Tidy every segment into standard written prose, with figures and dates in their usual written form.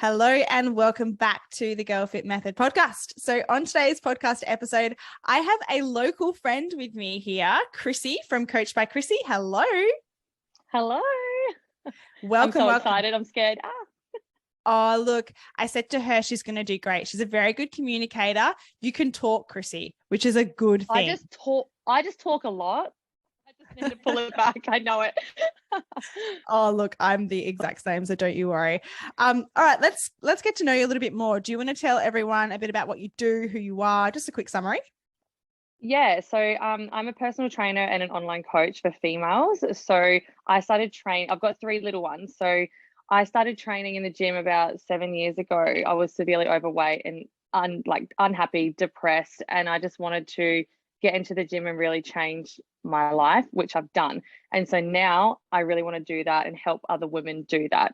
Hello and welcome back to the Girl Fit Method podcast. So on today's podcast episode, I have a local friend with me here, Krissy from Coach by Krissy. Hello. Hello. Welcome. I'm so excited. I'm scared. Oh, look, I said to her she's going to do great. She's a very good communicator. You can talk, Krissy, which is a good thing. I just talk a lot. I just need to pull it back. I know it. Oh, look, I'm the exact same, so don't you worry. All right, let's get to know you a little bit more. Do you want to tell everyone a bit about what you do, who you are, just a quick summary? Yeah, so I'm a personal trainer and an online coach for females. So I started training. I've got 3 little ones. So I started training in the gym about 7 years ago. I was severely overweight and unhappy, depressed, and I just wanted to get into the gym and really change my life, which I've done. And so now I really want to do that and help other women do that,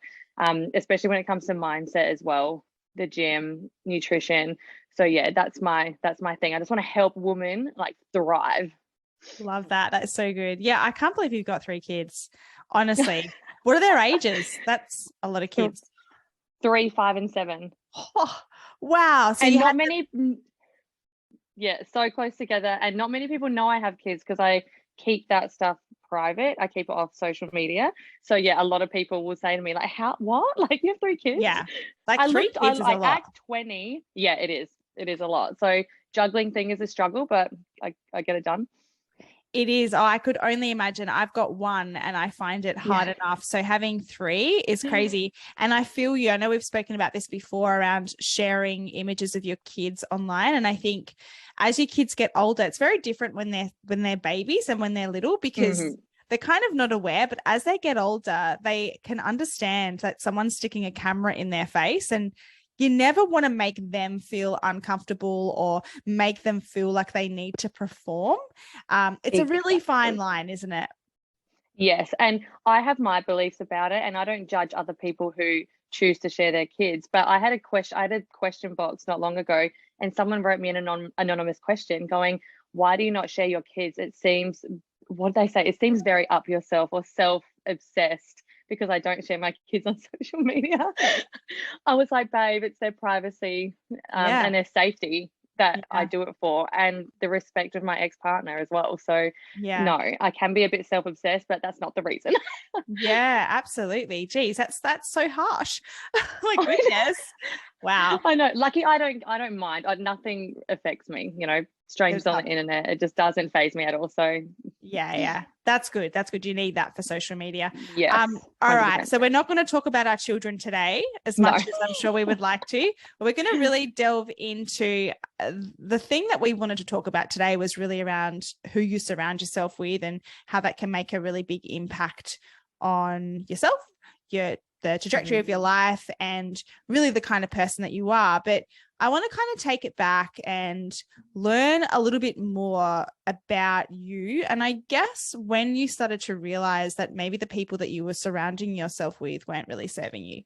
especially when it comes to mindset as well, the gym, nutrition. So yeah, that's my thing. I just want to help women thrive. Love that. That's so good. Yeah, I can't believe you've got 3 kids. Honestly, what are their ages? That's a lot of kids. 3, 5, and 7. Oh, wow. So and not many. Yeah, so close together, and not many people know I have kids because I keep that stuff private. I keep it off social media. So yeah, a lot of people will say to me what? Like, you have 3 kids? Yeah, like 3 kids is a lot. I act 20. Yeah, it is a lot. So juggling thing is a struggle, but I get it done. It is. Oh, I could only imagine. I've got 1 and I find it hard enough. So having 3 is crazy. And I feel you. I know we've spoken about this before around sharing images of your kids online. And I think as your kids get older, it's very different when they're babies and when they're little, because they're kind of not aware, but as they get older, they can understand that someone's sticking a camera in their face, and you never want to make them feel uncomfortable or make them feel like they need to perform. It's a really fine line, isn't it? Yes. And I have my beliefs about it, and I don't judge other people who choose to share their kids. But I had a question box not long ago, and someone wrote me an anonymous question going, why do you not share your kids? It seems, what did they say? It seems very up yourself or self-obsessed because I don't share my kids on social media. I was like, babe, it's their privacy and their safety that I do it for, and the respect of my ex-partner as well. So no, I can be a bit self-obsessed, but that's not the reason. Yeah, absolutely. Geez, that's so harsh. My goodness. Wow. I know. Lucky I don't mind. Nothing affects me, strangers on the internet. It just doesn't faze me at all. So yeah. That's good. That's good. You need that for social media. Yes. All right. So we're not going to talk about our children today as much as I'm sure we would like to, but we're going to really delve into the thing that we wanted to talk about today was really around who you surround yourself with and how that can make a really big impact on yourself, the trajectory of your life, and really the kind of person that you are. But I want to kind of take it back and learn a little bit more about you. And I guess when you started to realize that maybe the people that you were surrounding yourself with weren't really serving you.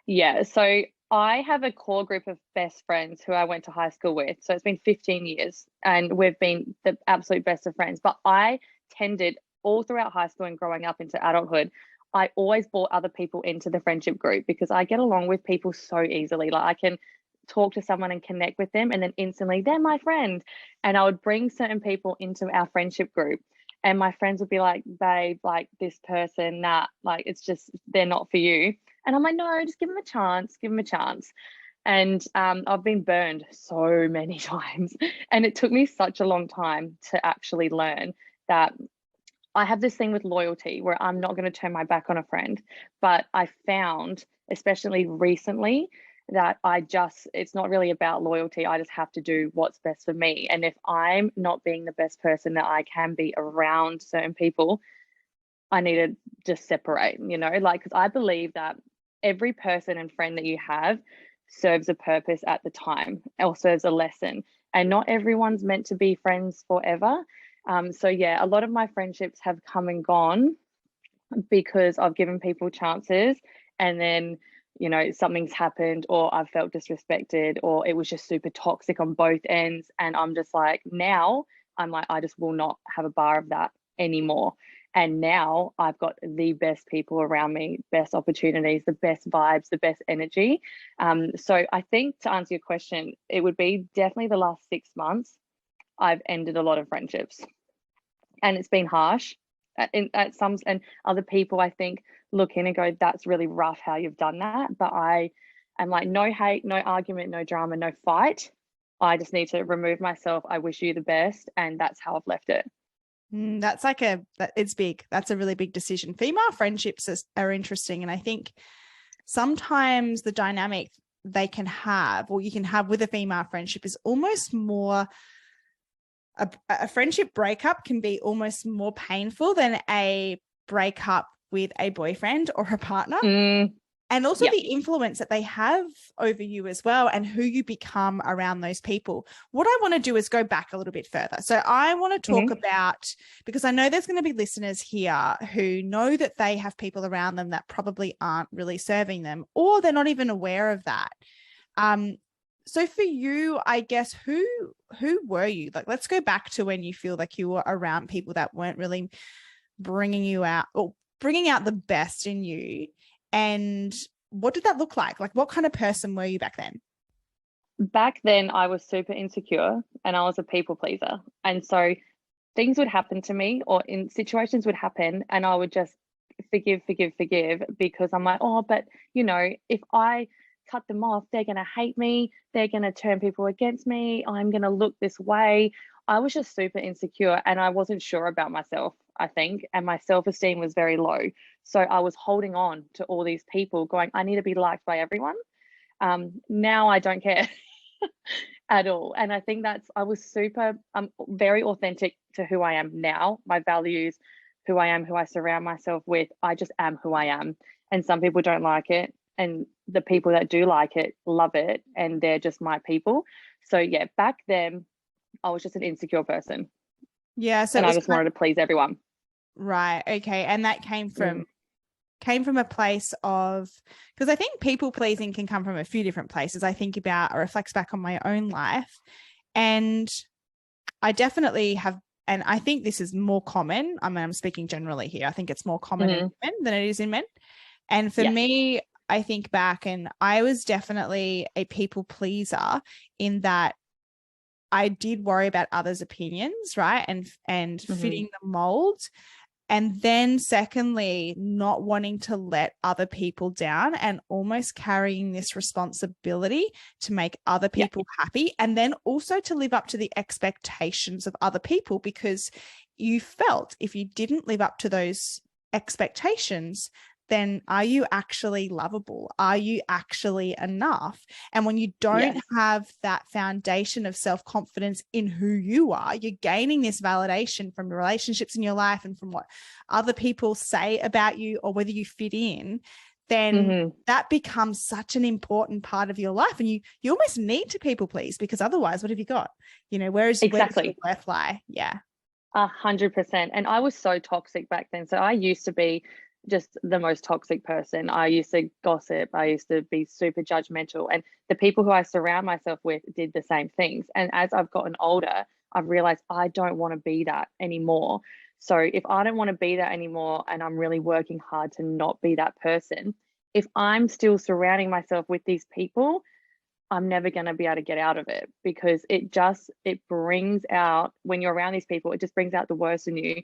Yeah. So I have a core group of best friends who I went to high school with. So it's been 15 years and we've been the absolute best of friends. But I tended all throughout high school and growing up into adulthood, I always brought other people into the friendship group because I get along with people so easily. Like, I can talk to someone and connect with them, and then instantly they're my friend. And I would bring certain people into our friendship group, and my friends would be like, babe, like, this person, nah, like, it's just, they're not for you. And I'm like, no, just give them a chance. And I've been burned so many times, and it took me such a long time to actually learn that I have this thing with loyalty where I'm not going to turn my back on a friend. But I found, especially recently, that it's not really about loyalty. I just have to do what's best for me. And if I'm not being the best person that I can be around certain people, I need to just separate, because I believe that every person and friend that you have serves a purpose at the time or serves a lesson. And not everyone's meant to be friends forever. So yeah, a lot of my friendships have come and gone because I've given people chances, and then, something's happened, or I've felt disrespected, or it was just super toxic on both ends. And I'm just like, now I'm like, I just will not have a bar of that anymore. And now I've got the best people around me, best opportunities, the best vibes, the best energy. So I think, to answer your question, it would be definitely the last 6 months. I've ended a lot of friendships, and it's been harsh. At some, and other people, I think, look in and go, that's really rough how you've done that. But I am like, no hate, no argument, no drama, no fight. I just need to remove myself. I wish you the best. And that's how I've left it. That's it's big. That's a really big decision. Female friendships are interesting. And I think sometimes the dynamic they can have, or you can have with a female friendship, is almost more, a friendship breakup can be almost more painful than a breakup with a boyfriend or a partner. And also the influence that they have over you as well, and who you become around those people. What I want to do is go back a little bit further. So I want to talk about, because I know there's going to be listeners here who know that they have people around them that probably aren't really serving them, or they're not even aware of that. So for you, I guess, who were you? Like, let's go back to when you feel like you were around people that weren't really bringing you out, or bringing out the best in you. And what did that look like? Like, what kind of person were you back then? Back then, I was super insecure and I was a people pleaser. And so things would happen to me, or in situations would happen, and I would just forgive, because I'm like, oh, but if I cut them off, they're going to hate me. They're going to turn people against me. I'm going to look this way. I was just super insecure, and I wasn't sure about myself, I think, and my self-esteem was very low. So I was holding on to all these people going, I need to be liked by everyone. Now I don't care at all. And I think I was very authentic to who I am now, my values, who I am, who I surround myself with. I just am who I am. And some people don't like it. And the people that do like it, love it. And they're just my people. So yeah, back then I was just an insecure person. Yeah. So I just wanted to please everyone. Right. Okay. And that came from a place of, because I think people pleasing can come from a few different places. I think about, or reflects back on my own life, and I definitely have, and I think this is more common. I mean, I'm speaking generally here. I think it's more common in women than it is in men. And for me, I think back, and I was definitely a people pleaser in that I did worry about others' opinions, right? And fitting the mold. And then secondly, not wanting to let other people down, and almost carrying this responsibility to make other people happy, and then also to live up to the expectations of other people, because you felt if you didn't live up to those expectations, then are you actually lovable? Are you actually enough? And when you don't have that foundation of self-confidence in who you are, you're gaining this validation from the relationships in your life and from what other people say about you, or whether you fit in, then that becomes such an important part of your life. And you almost need to people please, because otherwise, what have you got? Where does your worth lie? Yeah. 100%. And I was so toxic back then. So I used to be just the most toxic person. I used to gossip. I used to be super judgmental. And the people who I surround myself with did the same things. And as I've gotten older, I've realized I don't want to be that anymore. So if I don't want to be that anymore, and I'm really working hard to not be that person, if I'm still surrounding myself with these people, I'm never going to be able to get out of it, because it brings out, when you're around these people, it just brings out the worst in you.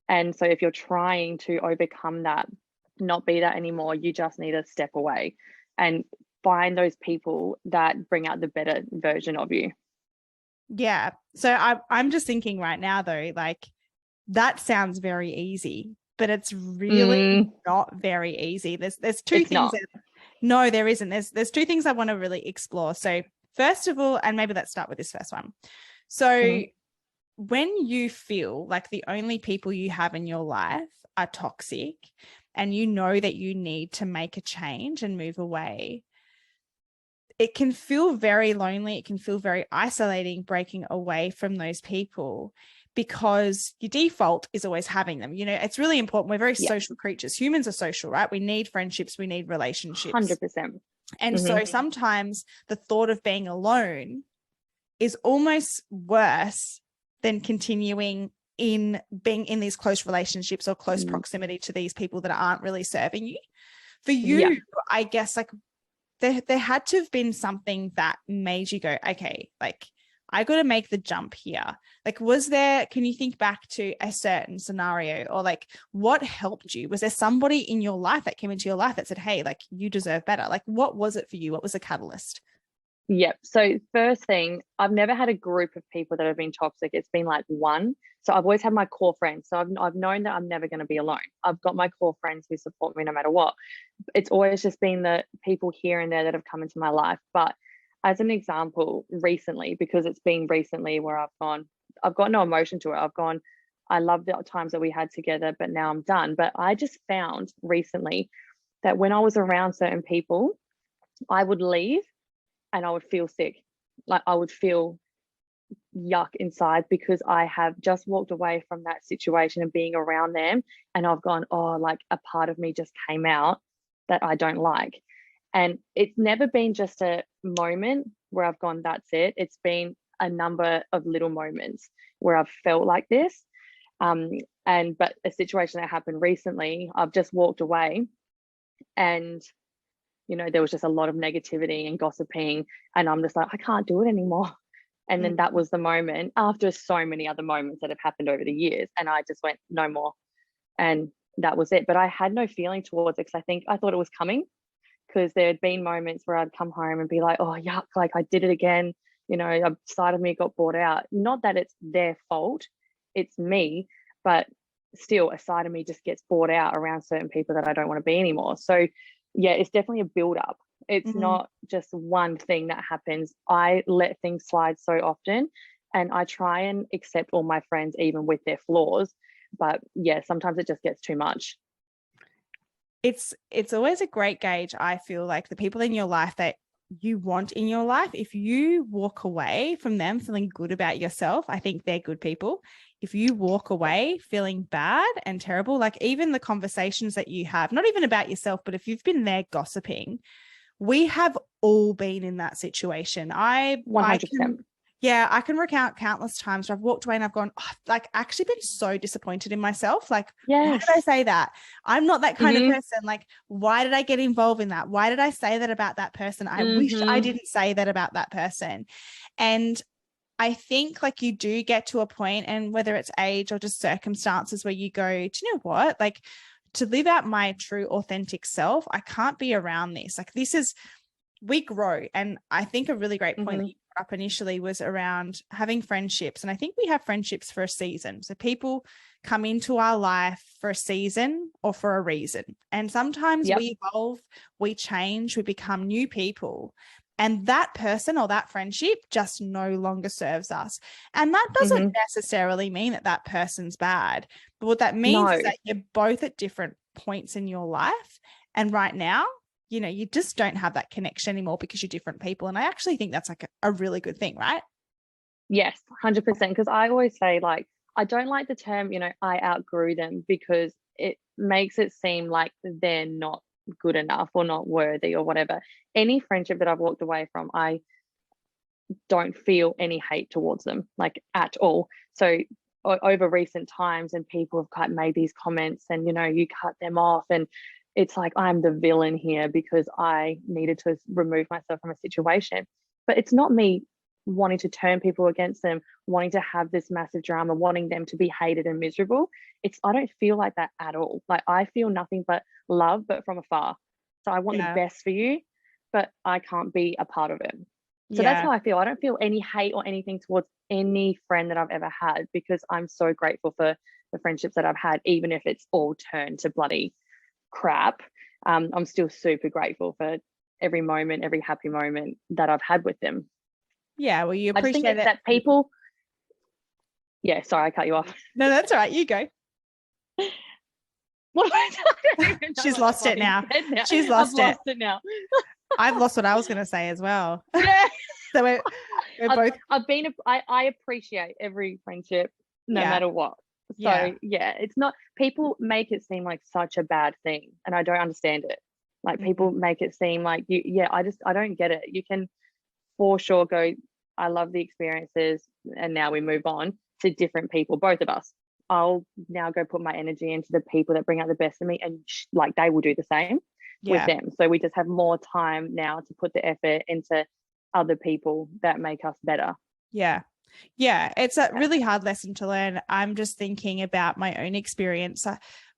And so if you're trying to overcome that, not be that anymore, you just need to step away and find those people that bring out the better version of you. Yeah. So I'm just thinking right now, though, like, that sounds very easy, but it's really not very easy. There's two things. No, there isn't. There's two things I want to really explore. So first of all, and maybe let's start with this first one. So when you feel like the only people you have in your life are toxic, and you know that you need to make a change and move away, it can feel very lonely. It can feel very isolating, breaking away from those people, because your default is always having them. It's really important. We're very social creatures. Humans are social, right? We need friendships. We need relationships. 100%. And so sometimes the thought of being alone is almost worse than continuing in being in these close relationships or close proximity to these people that aren't really serving you. For you, I guess like there had to have been something that made you go, okay, like I got to make the jump here. Like, can you think back to a certain scenario, or like what helped you? Was there somebody in your life that came into your life that said, hey, like you deserve better? Like, what was it for you? What was the catalyst? Yep. So first thing, I've never had a group of people that have been toxic. It's been like one. So I've always had my core friends. So I've known that I'm never going to be alone. I've got my core friends who support me no matter what. It's always just been the people here and there that have come into my life. But as an example, recently, because it's been recently where I've got no emotion to it. I love the times that we had together, but now I'm done. But I just found recently that when I was around certain people, I would leave and I would feel sick. Like I would feel yuck inside because I have just walked away from that situation and being around them, and I've gone, oh, like a part of me just came out that I don't like. And it's never been just a moment where I've gone, that's it. It's been a number of little moments where I've felt like this. But a situation that happened recently, I've just walked away and there was just a lot of negativity and gossiping, and I'm just like, I can't do it anymore. And then that was the moment, after so many other moments that have happened over the years, and I just went, no more. And that was it. But I had no feeling towards it, because I thought it was coming, because there had been moments where I'd come home and be like, oh yuck, like I did it again. A side of me got bought out. Not that it's their fault, it's me, but still a side of me just gets bought out around certain people that I don't want to be anymore. So yeah, it's definitely a build up. It's not just one thing that happens. I let things slide so often, and I try and accept all my friends, even with their flaws. But yeah, sometimes it just gets too much. It's always a great gauge. I feel like the people in your life that you want in your life, if you walk away from them feeling good about yourself, I think they're good people. If you walk away feeling bad and terrible, like even the conversations that you have, not even about yourself, but if you've been there gossiping, we have all been in that situation. 100%. I can recount countless times where I've walked away and I've gone, oh, I've like actually been so disappointed in myself. Like, why did I say that? I'm not that kind of person. Like, why did I get involved in that? Why did I say that about that person? I wish I didn't say that about that person. And I think like you do get to a point, and whether it's age or just circumstances, where you go, do you know what? Like, to live out my true authentic self, I can't be around this. Like, we grow. And I think a really great point that you brought up initially was around having friendships. And I think we have friendships for a season. So people come into our life for a season or for a reason. And sometimes we evolve, we change, we become new people. And that person or that friendship just no longer serves us. And that doesn't necessarily mean that that person's bad. But what that means is that you're both at different points in your life. And right now, you just don't have that connection anymore because you're different people. And I actually think that's like a really good thing, right? Yes, 100%. Because I always say, like, I don't like the term, I outgrew them, because it makes it seem like they're not good enough or not worthy or whatever. Any friendship that I've walked away from, I don't feel any hate towards them, like at all. So over recent times, and people have made these comments, and you cut them off, and it's like I'm the villain here because I needed to remove myself from a situation. But it's not me wanting to turn people against them, wanting to have this massive drama, wanting them to be hated and miserable. I don't feel like that at all. Like, I feel nothing but love, but from afar. So I want the best for you, but I can't be a part of it. So that's how I feel. I don't feel any hate or anything towards any friend that I've ever had, because I'm so grateful for the friendships that I've had, even if it's all turned to bloody crap. I'm still super grateful for every moment, every happy moment that I've had with them. Yeah, well, you I just appreciate think it. that people. Yeah, sorry, I cut you off. No, that's all right. You go. What She's lost it now. She's lost it now. I've lost what I was going to say as well. Yeah. So we're both. I appreciate every friendship, no matter what. So it's not, people make it seem like such a bad thing, and I don't understand it. Like, people make it seem like I don't get it. You can for sure go, I love the experiences, and now we move on to different people, both of us. I'll now go put my energy into the people that bring out the best in me, and like they will do the same with them. So we just have more time now to put the effort into other people that make us better. Yeah. It's a really hard lesson to learn. I'm just thinking about my own experience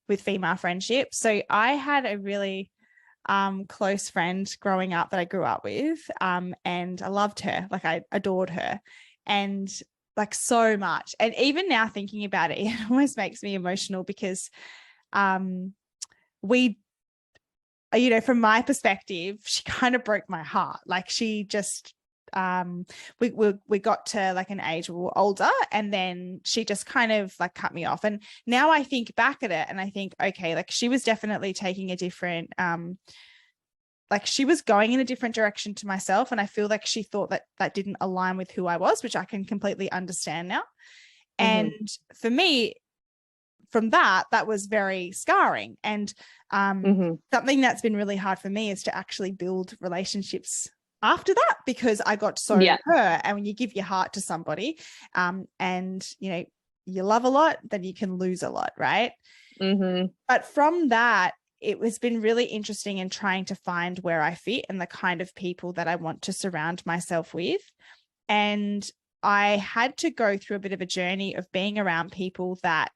with female friendship. So I had a really close friend growing up that I grew up with, and I loved her. Like, I adored her, and like so much. And even now thinking about it, it almost makes me emotional because we, you know, from my perspective, she kind of broke my heart. Like, she just we got to like an age where we were older, and then she just kind of like cut me off. And now I think back at it and I think, okay, like she was definitely taking a different like she was going in a different direction to myself, and I feel like she thought that that didn't align with who I was, which I can completely understand now. And for me, from that was very scarring. And something that's been really hard for me is to actually build relationships after that, because I got so hurt. And when you give your heart to somebody, and you know, you love a lot, then you can lose a lot, right? But from that, it has been really interesting in trying to find where I fit and the kind of people that I want to surround myself with. And I had to go through a bit of a journey of being around people that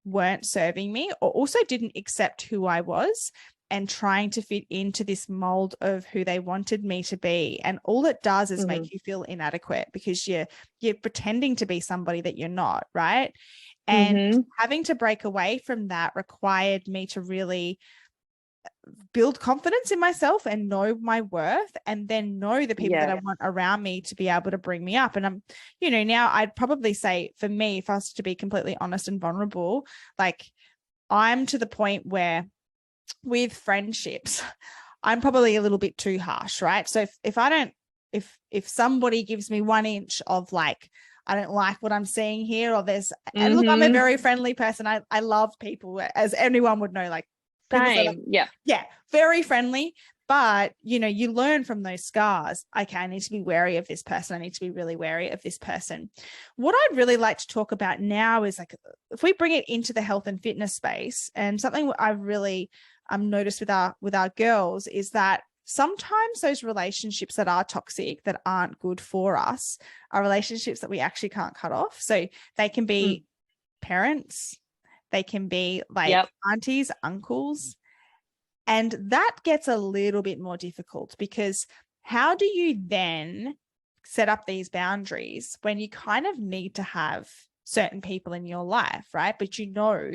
weren't serving me, or also didn't accept who I was, and trying to fit into this mold of who they wanted me to be. And all it does is make you feel inadequate, because you're pretending to be somebody that you're not, right? And having to break away from that required me to really build confidence in myself and know my worth, and then know the people that I want around me to be able to bring me up. And I'm, you know, now I'd probably say, for me, if I was to be completely honest and vulnerable, like I'm to the point where with friendships, I'm probably a little bit too harsh, right? So if somebody gives me 1 inch of like, I don't like what I'm seeing here, or there's, and look, I'm a very friendly person. I love people, as anyone would know, like, same. Like, very friendly. But, you know, you learn from those scars. Okay, I need to be wary of this person. I need to be really wary of this person. What I'd really like to talk about now is, like, if we bring it into the health and fitness space, and something I've really noticed with our girls is that sometimes those relationships that are toxic, that aren't good for us, are relationships that we actually can't cut off. So they can be parents, they can be like aunties, uncles. And that gets a little bit more difficult, because how do you then set up these boundaries when you kind of need to have certain people in your life, right? But you know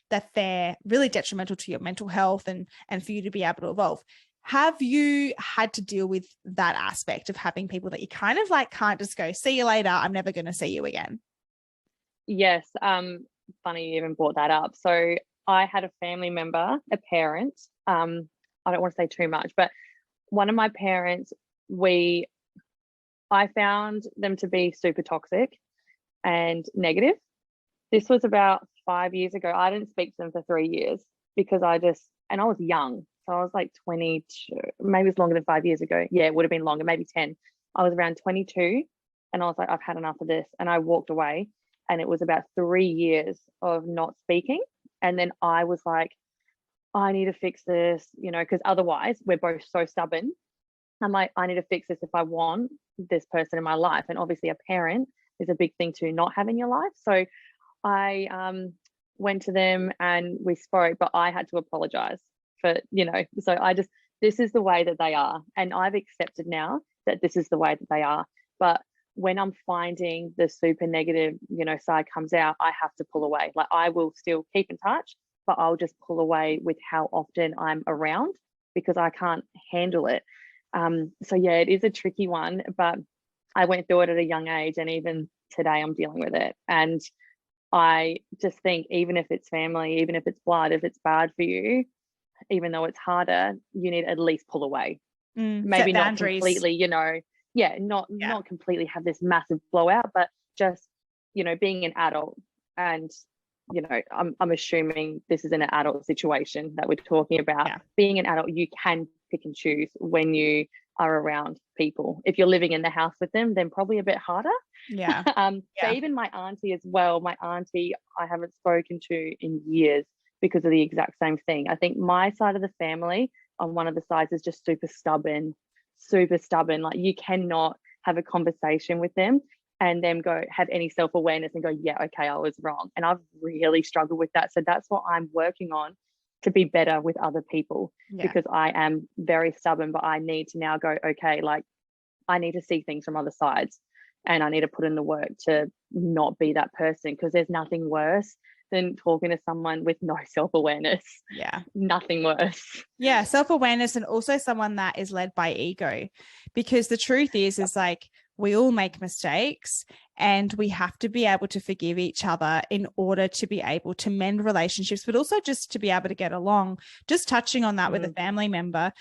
that they're really detrimental to your mental health and for you to be able to evolve. Have you had to deal with that aspect of having people that you kind of like can't just go, see you later, I'm never going to see you again? Yes. Funny you even brought that up. So I had a family member, a parent, I don't want to say too much, but one of my parents, I found them to be super toxic and negative. This was about 5 years ago. I didn't speak to them for 3 years because I was young. So I was like 22, maybe it's longer than 5 years ago. Yeah, it would have been longer, maybe 10. I was around 22 and I was like, I've had enough of this. And I walked away, and it was about 3 years of not speaking. And then I was like, I need to fix this, you know, because otherwise we're both so stubborn. I'm like, I need to fix this if I want this person in my life. And obviously a parent is a big thing to not have in your life. So I went to them and we spoke, but I had to apologize for, you know, so this is the way that they are. And I've accepted now that this is the way that they are. But when I'm finding the super negative, you know, side comes out, I have to pull away. Like, I will still keep in touch, but I'll just pull away with how often I'm around, because I can't handle it. So yeah, it is a tricky one, but I went through it at a young age, and even today I'm dealing with it. And I just think, even if it's family, even if it's blood, if it's bad for you, even though it's harder, you need to at least pull away. Maybe not completely, you know, not completely have this massive blowout, but just, you know, being an adult. And, you know, I'm assuming this is in an adult situation that we're talking about. Being an adult, you can pick and choose when you are around people. If you're living in the house with them, then probably a bit harder. Yeah. So even my auntie as well, my auntie I haven't spoken to in years because of the exact same thing. I think my side of the family on one of the sides is just super stubborn. Like you cannot have a conversation with them and then go have any self-awareness and go, yeah, okay, I was wrong. And I've really struggled with that. So that's what I'm working on, to be better with other people, because I am very stubborn, but I need to now go, okay, like I need to see things from other sides, and I need to put in the work to not be that person, because there's nothing worse than talking to someone with no self-awareness. Yeah. Nothing worse. Yeah. Self-awareness, and also someone that is led by ego, because the truth is like we all make mistakes, and we have to be able to forgive each other in order to be able to mend relationships, but also just to be able to get along. Just touching on that with a family member,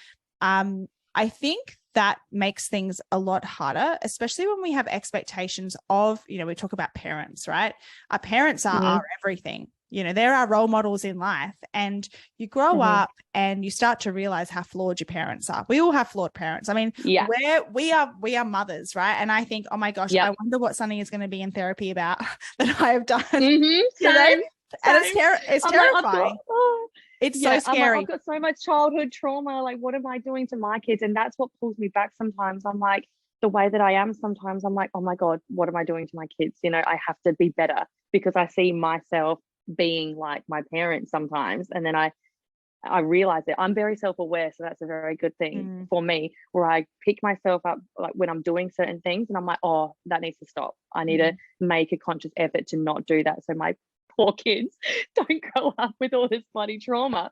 I think that makes things a lot harder, especially when we have expectations of, you know, we talk about parents, right? Our parents are our everything. You know, they're our role models in life, and you grow up and you start to realize how flawed your parents are. We all have flawed parents. I mean, we are mothers, right? And I think, oh my gosh, I wonder what Sunny is going to be in therapy about that I have done. You know? And it's terrifying. It's so scary. I've got so much childhood trauma. Like, what am I doing to my kids? And that's what pulls me back sometimes. I'm like, the way that I am sometimes, I'm like, oh my God, what am I doing to my kids? You know, I have to be better, because I see myself being like my parents sometimes. And then I realize that I'm very self-aware. So that's a very good thing for me, where I pick myself up like when I'm doing certain things and I'm like, oh, that needs to stop. I need to make a conscious effort to not do that, so my poor kids don't grow up with all this bloody trauma.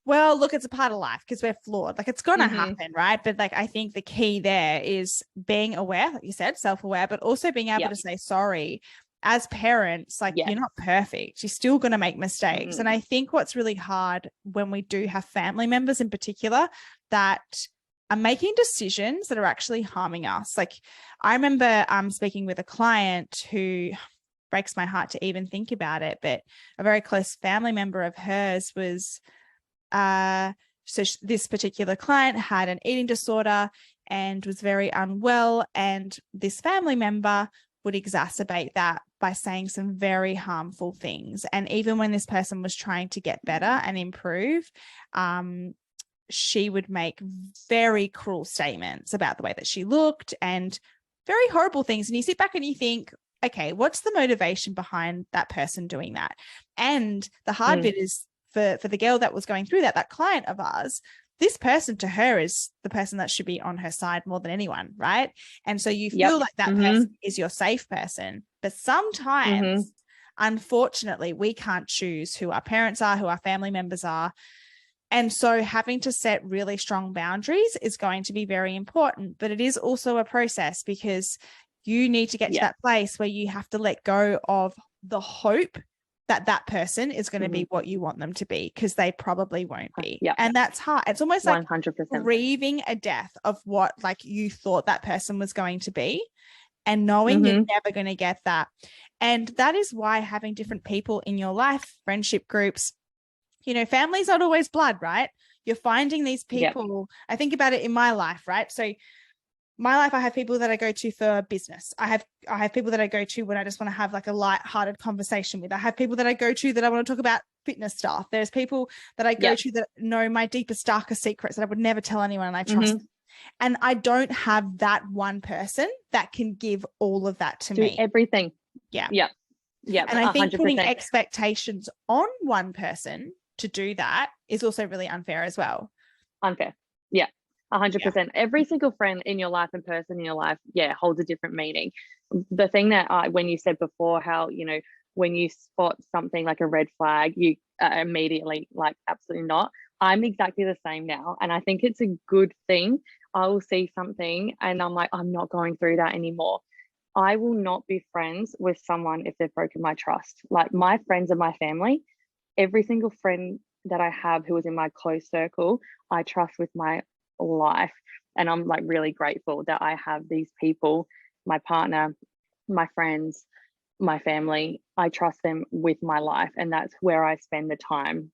Well, look, it's a part of life, because we're flawed. Like, it's going to happen, right? But like, I think the key there is being aware, like you said, self-aware, but also being able to say sorry. As parents, like you're not perfect. You're still going to make mistakes. And I think what's really hard when we do have family members in particular that are making decisions that are actually harming us. Like, I remember speaking with a client who, breaks my heart to even think about it, but a very close family member of hers was this particular client had an eating disorder and was very unwell, and this family member would exacerbate that by saying some very harmful things. And even when this person was trying to get better and improve, she would make very cruel statements about the way that she looked and very horrible things. And you sit back and you think, okay, what's the motivation behind that person doing that? And the hard bit is for the girl that was going through that client of ours, this person to her is the person that should be on her side more than anyone, right? And so you feel like that person is your safe person. But sometimes, unfortunately, we can't choose who our parents are, who our family members are. And so having to set really strong boundaries is going to be very important. But it is also a process, because you need to get to that place where you have to let go of the hope that that person is going to be what you want them to be, because they probably won't be. And that's hard. It's almost 100%. Like grieving a death of what like you thought that person was going to be, and knowing you're never going to get that. And that is why having different people in your life, friendship groups, you know, family's not always blood, right? You're finding these people. I think about it in my life, right? So my life, I have people that I go to for business. I have people that I go to when I just want to have like a light-hearted conversation with. I have people that I go to that I want to talk about fitness stuff. There's people that I go to that know my deepest, darkest secrets that I would never tell anyone, and I trust them. And I don't have that one person that can give all of that to me. Everything. Yeah. And I think putting expectations on one person to do that is also really unfair as well. Unfair. 100%. Every single friend in your life and person in your life, holds a different meaning. The thing that when you said before, how, you know, when you spot something like a red flag, you immediately like, absolutely not. I'm exactly the same now. And I think it's a good thing. I will see something and I'm like, I'm not going through that anymore. I will not be friends with someone if they've broken my trust. Like, my friends and my family, every single friend that I have who is in my close circle, I trust with my life. And I'm like really grateful that I have these people, my partner, my friends, my family. I trust them with my life, and that's where I spend the time.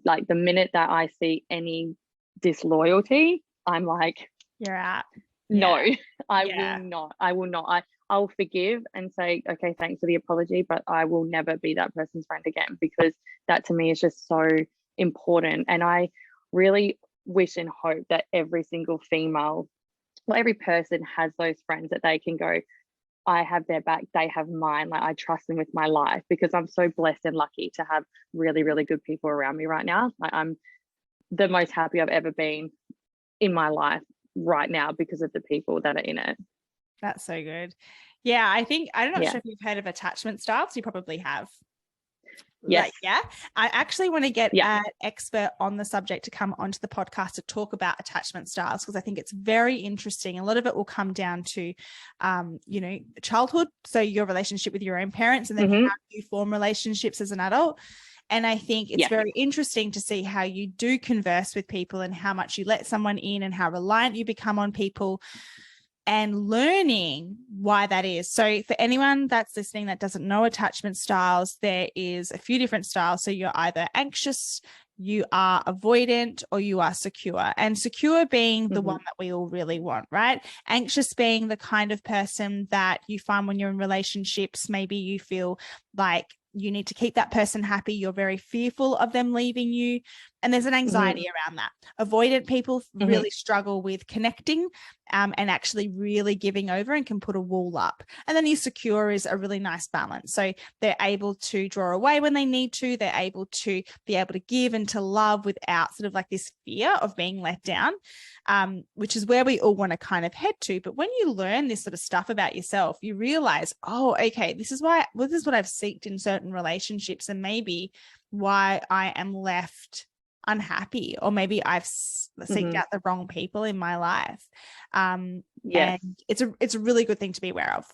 Like, the minute that I see any disloyalty, I'm like, you're out. No, Yeah. I Yeah. will not. I will not. I will forgive and say, okay, thanks for the apology, but I will never be that person's friend again, because that to me is just so important. And I really wish and hope that every single female, well, every person has those friends that they can go, I have their back, they have mine. Like, I trust them with my life, because I'm so blessed and lucky to have really, really good people around me right now. Like, I'm the most happy I've ever been in my life right now because of the people that are in it. That's so good. Yeah, I'm not Yeah. sure if you've heard of attachment styles. You probably have. Yes. Like, yeah, I actually want to get Yeah. an expert on the subject to come onto the podcast to talk about attachment styles, because I think it's very interesting. A lot of it will come down to, childhood. So your relationship with your own parents, and then how you form relationships as an adult. And I think it's very interesting to see how you do converse with people and how much you let someone in and how reliant you become on people, and learning why that is. So for anyone that's listening that doesn't know attachment styles, there is a few different styles. So you're either anxious, you are avoidant, or you are secure. And secure being the one that we all really want, right? Anxious being the kind of person that you find when you're in relationships, maybe you feel like you need to keep that person happy. You're very fearful of them leaving you. And there's an anxiety around that. Avoidant people really struggle with connecting and actually really giving over, and can put a wall up. And then your secure is a really nice balance. So they're able to draw away when they need to. They're able to give and to love without sort of like this fear of being let down, which is where we all want to kind of head to. But when you learn this sort of stuff about yourself, you realize, oh, okay, this is what I've seeked in certain relationships, and maybe why I am left unhappy, or maybe I've seeked out the wrong people in my life. And it's a really good thing to be aware of.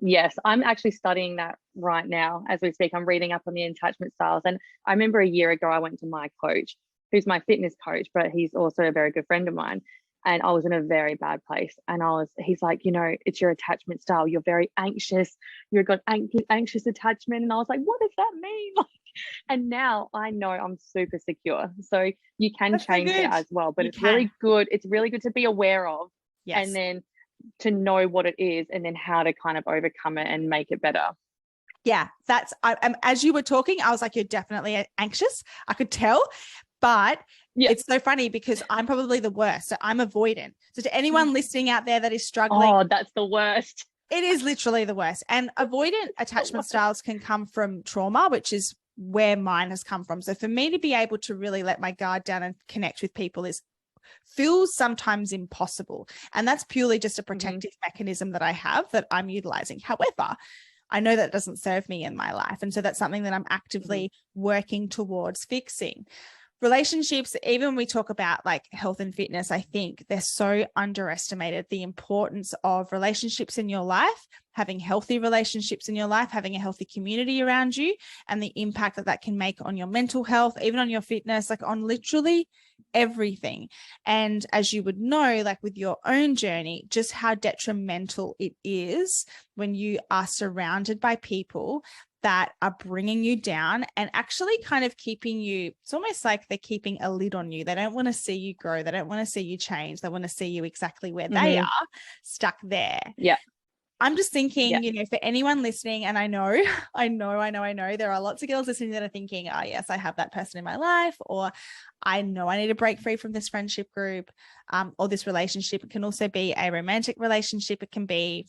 Yes, I'm actually studying that right now as we speak. I'm reading up on the attachment styles. And I remember a year ago, I went to my coach, who's my fitness coach, but he's also a very good friend of mine. And I was in a very bad place. And he's like, it's your attachment style. You're very anxious. You've got anxious attachment. And I was like, what does that mean? And now I know I'm super secure. So you can change it as well, but really good. It's really good to be aware of, and then to know what it is, and then how to kind of overcome it and make it better. Yeah, as you were talking, I was like, you're definitely anxious. I could tell, but it's so funny because I'm probably the worst. So I'm avoidant. So to anyone listening out there that is struggling, oh, that's the worst. It is literally the worst. And avoidant attachment styles can come from trauma, which is where mine has come from. So for me to be able to really let my guard down and connect with people feels sometimes impossible. And that's purely just a protective mechanism that I have that I'm utilizing. However, I know that doesn't serve me in my life. And so that's something that I'm actively working towards fixing. Relationships, even when we talk about like health and fitness, I think they're so underestimated. The importance of relationships in your life, having healthy relationships in your life, having a healthy community around you, and the impact that can make on your mental health, even on your fitness, like on literally everything. And as you would know, like with your own journey, just how detrimental it is when you are surrounded by people that are bringing you down and actually kind of keeping you, it's almost like they're keeping a lid on you. They don't want to see you grow. They don't want to see you change. They want to see you exactly where they are, stuck there. Yeah. I'm just thinking, for anyone listening, and I know there are lots of girls listening that are thinking, oh yes, I have that person in my life, or I know I need to break free from this friendship group, or this relationship. It can also be a romantic relationship. It can be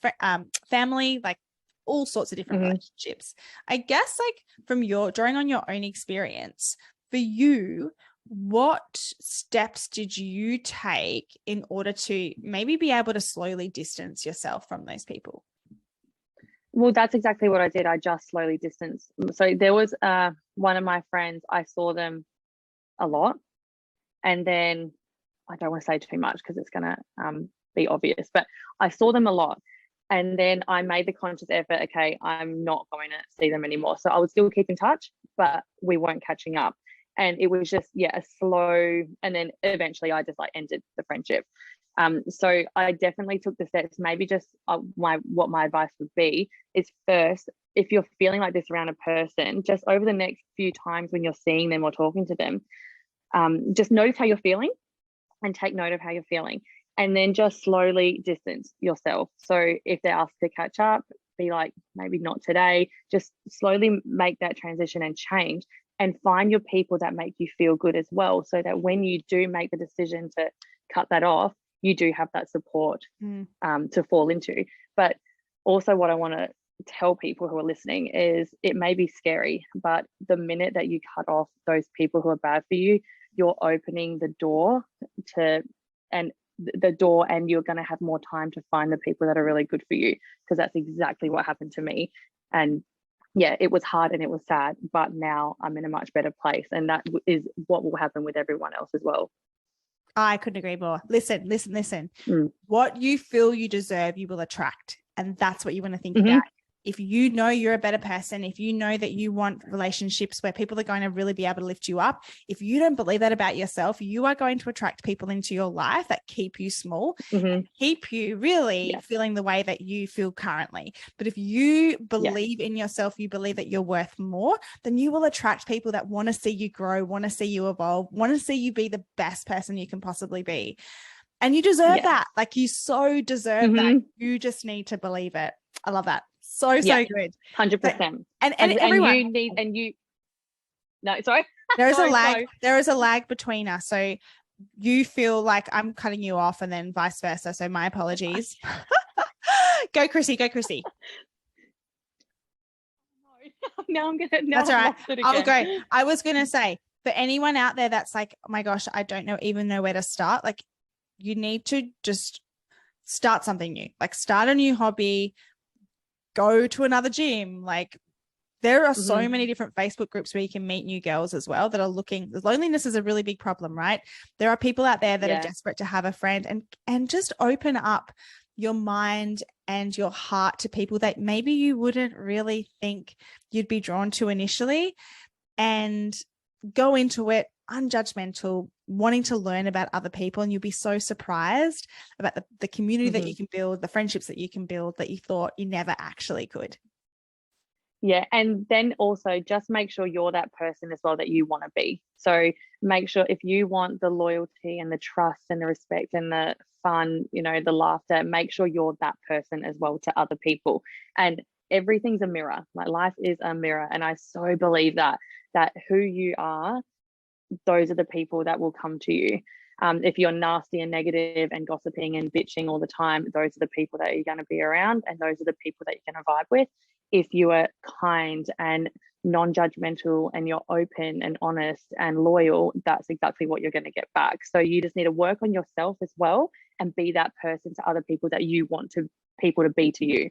family, like all sorts of different relationships. I guess like from drawing on your own experience, for you, what steps did you take in order to maybe be able to slowly distance yourself from those people? Well, that's exactly what I did. I just slowly distanced. So there was one of my friends, I saw them a lot, and then I don't want to say too much because it's going to be obvious, but I saw them a lot. And then I made the conscious effort, okay, I'm not going to see them anymore. So I would still keep in touch, but we weren't catching up. And it was just, a slow, and then eventually I just like ended the friendship. So I definitely took the steps. Maybe just what my advice would be is, first, if you're feeling like this around a person, just over the next few times when you're seeing them or talking to them, just notice how you're feeling and take note of how you're feeling. and then just slowly distance yourself. So if they're asked to catch up, be like, maybe not today, just slowly make that transition and change, and find your people that make you feel good as well, so that when you do make the decision to cut that off, you do have that support to fall into. But also what I want to tell people who are listening is, it may be scary, but the minute that you cut off those people who are bad for you, you're opening the door and you're going to have more time to find the people that are really good for you, because that's exactly what happened to me. And yeah, it was hard and it was sad, but now I'm in a much better place, and that is what will happen with everyone else as well. I couldn't agree more. Listen. What you feel you deserve, you will attract. And that's what you want to think about. If you know you're a better person, if you know that you want relationships where people are going to really be able to lift you up, if you don't believe that about yourself, you are going to attract people into your life that keep you small, and keep you really feeling the way that you feel currently. But if you believe in yourself, you believe that you're worth more, then you will attract people that want to see you grow, want to see you evolve, want to see you be the best person you can possibly be. And you deserve that. Like, you so deserve that. You just need to believe it. I love that. So good. 100%. And everyone. No, sorry. There is a lag. There is a lag between us. So you feel like I'm cutting you off, and then vice versa. So my apologies. Go, Krissy. Go, Krissy. Now I'm gonna. That's all right. I'll go. I was gonna say, for anyone out there that's like, oh my gosh, I don't even know where to start. Like, you need to just start something new. Like, start a new hobby. Go to another gym. Like, there are so many different Facebook groups where you can meet new girls as well that are looking. Loneliness is a really big problem, right? There are people out there that are desperate to have a friend, and just open up your mind and your heart to people that maybe you wouldn't really think you'd be drawn to initially, and go into it unjudgmental, wanting to learn about other people, and you'll be so surprised about the community that you can build, the friendships that you can build that you thought you never actually could. Yeah, and then also just make sure you're that person as well that you want to be. So make sure, if you want the loyalty and the trust and the respect and the fun, the laughter, make sure you're that person as well to other people. And everything's a mirror. Like, life is a mirror, and I so believe that who you are, those are the people that will come to you. If you're nasty and negative and gossiping and bitching all the time, those are the people that you're going to be around, and those are the people that you're going to vibe with. If you are kind and non-judgmental and you're open and honest and loyal, that's exactly what you're going to get back. So you just need to work on yourself as well, and be that person to other people that you want people to be to you.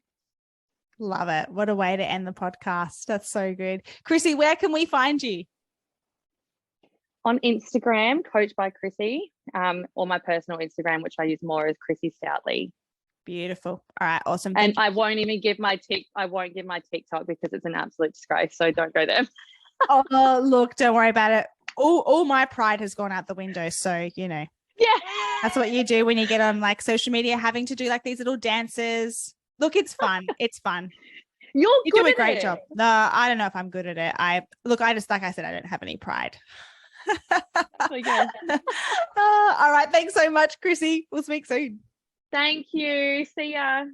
Love it. What a way to end the podcast. That's so good. Krissy, where can we find you? On Instagram, Coach by Krissy, or my personal Instagram, which I use more, is Krissy Stoutly. Beautiful. All right, awesome. And I won't give my TikTok because it's an absolute disgrace. So don't go there. Oh, look, don't worry about it. All my pride has gone out the window. So, Yeah. That's what you do when you get on like social media, having to do like these little dances. Look, it's fun. It's fun. You do a great job. No, I don't know if I'm good at it. I just, like I said, I don't have any pride. Okay. All right. Thanks so much, Krissy. We'll speak soon. Thank you. See ya.